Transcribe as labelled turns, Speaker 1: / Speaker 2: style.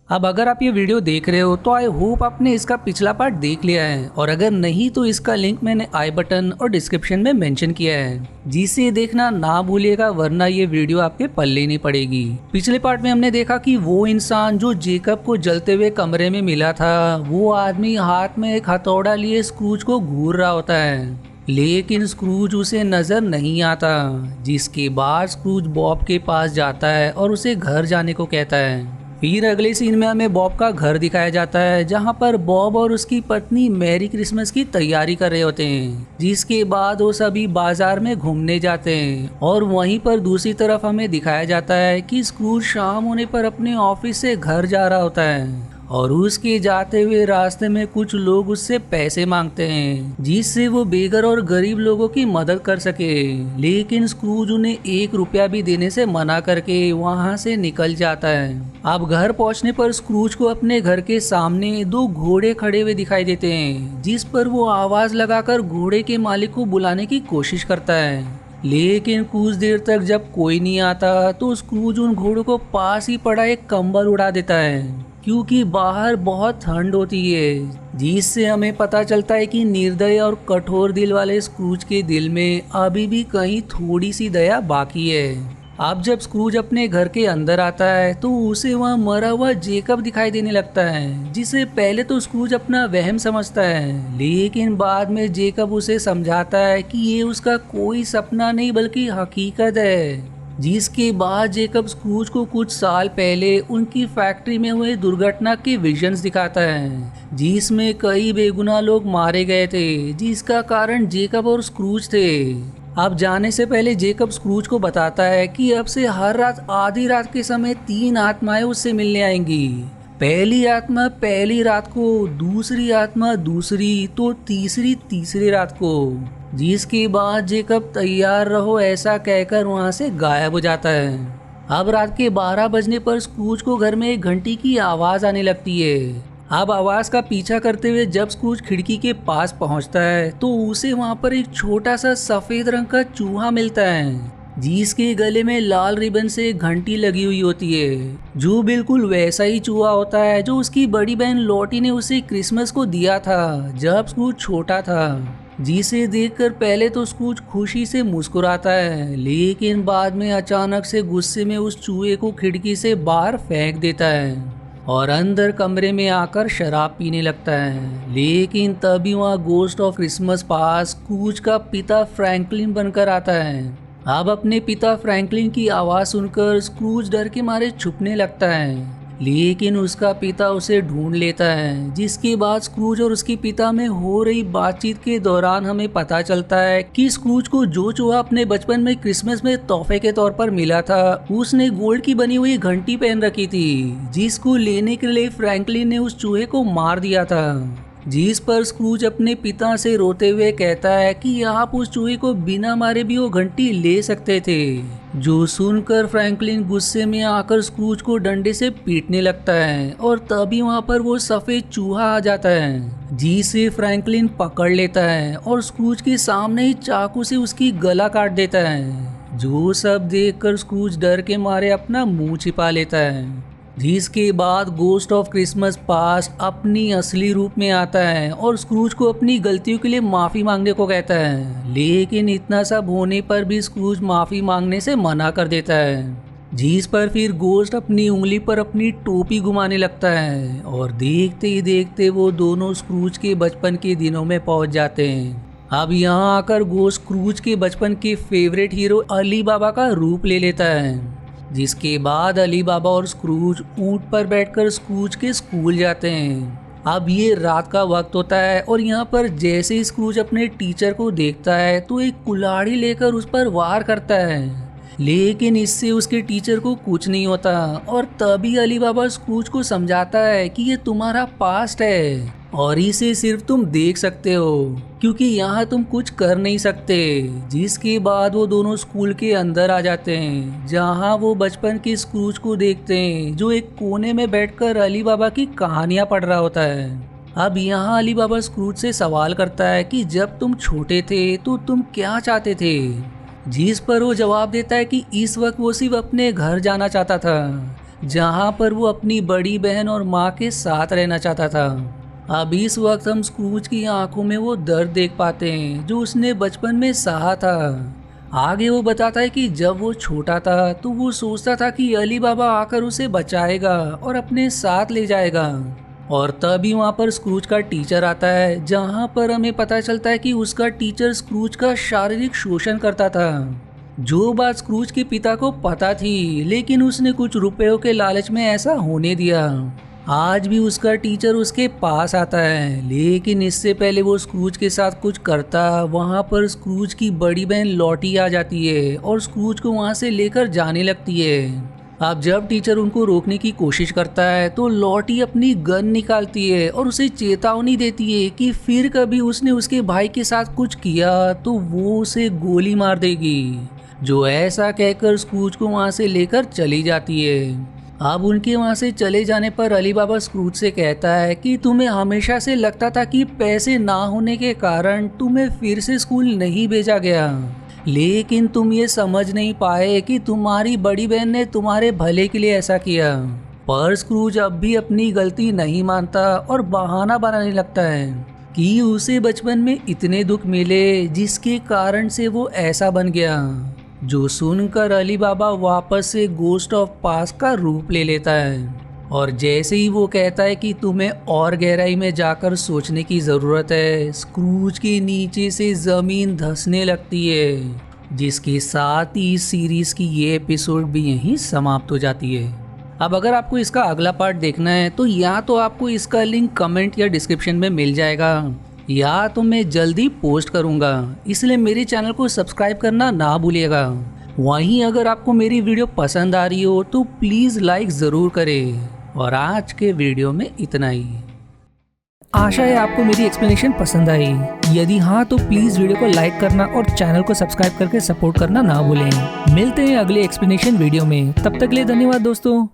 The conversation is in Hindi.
Speaker 1: अब अगर आप ये वीडियो देख रहे हो तो आई होप आपने इसका पिछला पार्ट देख लिया है, और अगर नहीं तो इसका लिंक मैंने आई बटन और डिस्क्रिप्शन में मेंशन किया है, जिसे देखना ना भूलिएगा, वरना ये वीडियो आपके पल्ले नहीं पड़ेगी। पिछले पार्ट में हमने देखा कि वो इंसान जो जेकब को जलते हुए कमरे में मिला था, वो आदमी हाथ में एक हथौड़ा लिए स्क्रूज को घूर रहा होता है, लेकिन स्क्रूज उसे नजर नहीं आता। जिसके बाद स्क्रूज बॉब के पास जाता है और उसे घर जाने को कहता है। फिर अगले सीन में हमें बॉब का घर दिखाया जाता है, जहां पर बॉब और उसकी पत्नी मैरी क्रिसमस की तैयारी कर रहे होते हैं। जिसके बाद वो सभी बाजार में घूमने जाते हैं, और वहीं पर दूसरी तरफ हमें दिखाया जाता है कि स्क्रूज शाम होने पर अपने ऑफिस से घर जा रहा होता है, और उसके जाते हुए रास्ते में कुछ लोग उससे पैसे मांगते हैं, जिससे वो बेघर और गरीब लोगों की मदद कर सके। लेकिन स्क्रूज उन्हें 1 रुपया भी देने से मना करके वहां से निकल जाता है। अब घर पहुंचने पर स्क्रूज को अपने घर के सामने 2 घोड़े खड़े हुए दिखाई देते हैं, जिस पर वो आवाज लगाकर घोड़े के मालिक को बुलाने की कोशिश करता है। लेकिन कुछ देर तक जब कोई नहीं आता तो स्क्रूज उन घोड़ों को पास ही पड़ा एक कंबल उड़ा देता है, क्योंकि बाहर बहुत ठंड होती है। जिससे हमें पता चलता है कि निर्दय और कठोर दिल वाले स्क्रूज के दिल में अभी भी कहीं थोड़ी सी दया बाकी है। अब जब स्क्रूज अपने घर के अंदर आता है तो उसे वहाँ मरा हुआ जेकब दिखाई देने लगता है, जिसे पहले तो स्क्रूज अपना वहम समझता है, लेकिन बाद में जेकब उसे समझाता है कि ये उसका कोई सपना नहीं बल्कि हकीकत है। जिसके बाद जेकब स्क्रूज को कुछ साल पहले उनकी फैक्ट्री में हुए दुर्घटना के विजन्स दिखाता है, जिसमें कई बेगुनाह लोग मारे गए थे, जिसका कारण जेकब और स्क्रूज थे। अब जाने से पहले जेकब स्क्रूज को बताता है कि अब से हर रात आधी रात के समय 3 आत्माएं उससे मिलने आएंगी। पहली आत्मा पहली रात को, दूसरी आत्मा दूसरी, तो तीसरी तीसरी रात को। जिसके बाद जेकब तैयार रहो ऐसा कहकर वहां से गायब हो जाता है। अब रात के 12 बजने पर स्क्रूज को घर में एक घंटी की आवाज आने लगती है। अब आवाज का पीछा करते हुए जब स्क्रूज खिड़की के पास पहुंचता है तो उसे वहां पर एक छोटा सा सफेद रंग का चूहा मिलता है, जिसके गले में लाल रिबन से एक घंटी लगी हुई होती है, जो बिल्कुल वैसा ही चूहा होता है जो उसकी बड़ी बहन लॉटी ने उसे क्रिसमस को दिया था जब स्क्रूज छोटा था। जिसे देखकर पहले तो स्क्रूज खुशी से मुस्कुराता है, लेकिन बाद में अचानक से गुस्से में उस चूहे को खिड़की से बाहर फेंक देता है और अंदर कमरे में आकर शराब पीने लगता है। लेकिन तभी वहाँ गोस्ट ऑफ क्रिसमस पास स्क्रूज का पिता फ्रैंकलिन बनकर आता है। अब अपने पिता फ्रैंकलिन की आवाज़ सुनकर स्क्रूज डर के मारे छुपने लगता है, लेकिन उसका पिता उसे ढूंढ लेता है। जिसके बाद स्क्रूज और उसके पिता में हो रही बातचीत के दौरान हमें पता चलता है कि स्क्रूज को जो चूहा अपने बचपन में क्रिसमस में तोहफे के तौर पर मिला था, उसने गोल्ड की बनी हुई घंटी पहन रखी थी, जिसको लेने के लिए फ्रैंकलिन ने उस चूहे को मार दिया था। जिस पर स्क्रूज अपने पिता से रोते हुए कहता है कि आप उस चूहे को बिना मारे भी वो घंटी ले सकते थे। जो सुनकर फ्रैंकलिन गुस्से में आकर स्क्रूज को डंडे से पीटने लगता है, और तभी वहां पर वो सफेद चूहा आ जाता है, जिसे फ्रैंकलिन पकड़ लेता है और स्क्रूज के सामने ही चाकू से उसकी गला काट देता है। जो सब देखकर स्क्रूज डर के मारे अपना मुंह छिपा लेता है। जिसके बाद गोस्ट ऑफ क्रिसमस पास्ट अपनी असली रूप में आता है और स्क्रूज को अपनी गलतियों के लिए माफ़ी मांगने को कहता है, लेकिन इतना सब होने पर भी स्क्रूज माफ़ी मांगने से मना कर देता है। जिस पर फिर गोस्ट अपनी उंगली पर अपनी टोपी घुमाने लगता है, और देखते ही देखते वो दोनों स्क्रूज के बचपन के दिनों में पहुंच जाते हैं। अब यहाँ आकर गोस्ट स्क्रूज के बचपन के फेवरेट हीरो अली बाबा का रूप ले लेता है। जिसके बाद अली बाबा और स्क्रूज ऊंट पर बैठकर स्क्रूज के स्कूल जाते हैं। अब ये रात का वक्त होता है, और यहाँ पर जैसे ही स्क्रूज अपने टीचर को देखता है तो एक कुल्हाड़ी लेकर उस पर वार करता है, लेकिन इससे उसके टीचर को कुछ नहीं होता। और तभी अली बाबा स्क्रूज को समझाता है कि ये तुम्हारा पास्ट है और इसे सिर्फ तुम देख सकते हो, क्योंकि यहाँ तुम कुछ कर नहीं सकते। जिसके बाद वो दोनों स्कूल के अंदर आ जाते हैं, जहाँ वो बचपन के स्क्रूज को देखते हैं, जो एक कोने में बैठकर अली बाबा की कहानियाँ पढ़ रहा होता है। अब यहाँ अली बाबा स्क्रूज से सवाल करता है कि जब तुम छोटे थे तो तुम क्या चाहते थे। जिस पर वो जवाब देता है कि इस वक्त वो सिर्फ अपने घर जाना चाहता था, जहाँ पर वो अपनी बड़ी बहन और माँ के साथ रहना चाहता था। अब इस वक्त हम स्क्रूज की आंखों में वो दर्द देख पाते हैं जो उसने बचपन में सहा था। आगे वो बताता है कि जब वो छोटा था तो वो सोचता था कि अली बाबा आकर उसे बचाएगा और अपने साथ ले जाएगा। और तभी वहाँ पर स्क्रूज का टीचर आता है, जहाँ पर हमें पता चलता है कि उसका टीचर स्क्रूज का शारीरिक शोषण करता था। जो बात स्क्रूज के पिता को पता थी, लेकिन उसने कुछ रुपयों के लालच में ऐसा होने दिया। आज भी उसका टीचर उसके पास आता है, लेकिन इससे पहले वो स्क्रूज के साथ कुछ करता, वहाँ पर स्क्रूज की बड़ी बहन लॉटी आ जाती है और स्क्रूज को वहाँ से लेकर जाने लगती है। अब जब टीचर उनको रोकने की कोशिश करता है तो लॉटी अपनी गन निकालती है और उसे चेतावनी देती है कि फिर कभी उसने उसके भाई के साथ कुछ किया तो वो उसे गोली मार देगी। जो ऐसा कहकर स्क्रूज को वहाँ से लेकर चली जाती है। अब उनके वहाँ से चले जाने पर अली बाबा स्क्रूज से कहता है कि तुम्हें हमेशा से लगता था कि पैसे ना होने के कारण तुम्हें फिर से स्कूल नहीं भेजा गया, लेकिन तुम ये समझ नहीं पाए कि तुम्हारी बड़ी बहन ने तुम्हारे भले के लिए ऐसा किया। पर स्क्रूज अब भी अपनी गलती नहीं मानता और बहाना बनाने लगता है कि उसे बचपन में इतने दुख मिले जिसके कारण से वो ऐसा बन गया। जो सुनकर अली बाबा वापस से गोस्ट ऑफ पास्ट का रूप ले लेता है और जैसे ही वो कहता है कि तुम्हें और गहराई में जाकर सोचने की ज़रूरत है, स्क्रूज के नीचे से ज़मीन धंसने लगती है, जिसके साथ ही इस सीरीज़ की ये एपिसोड भी यहीं समाप्त हो जाती है। अब अगर आपको इसका अगला पार्ट देखना है तो या तो आपको इसका लिंक कमेंट या डिस्क्रिप्शन में मिल जाएगा, या तो मैं जल्दी पोस्ट करूंगा, इसलिए मेरे चैनल को सब्सक्राइब करना ना भूलिएगा। वहीं अगर आपको मेरी वीडियो पसंद आ रही हो तो प्लीज़ लाइक ज़रूर करें। और आज के वीडियो में इतना ही। आशा है आपको मेरी एक्सप्लेनेशन पसंद आई। यदि हाँ तो प्लीज़ वीडियो को लाइक करना और चैनल को सब्सक्राइब करके सपोर्ट करना ना भूलें। मिलते हैं अगले एक्सप्लेनेशन वीडियो में, तब तक के लिए धन्यवाद दोस्तों।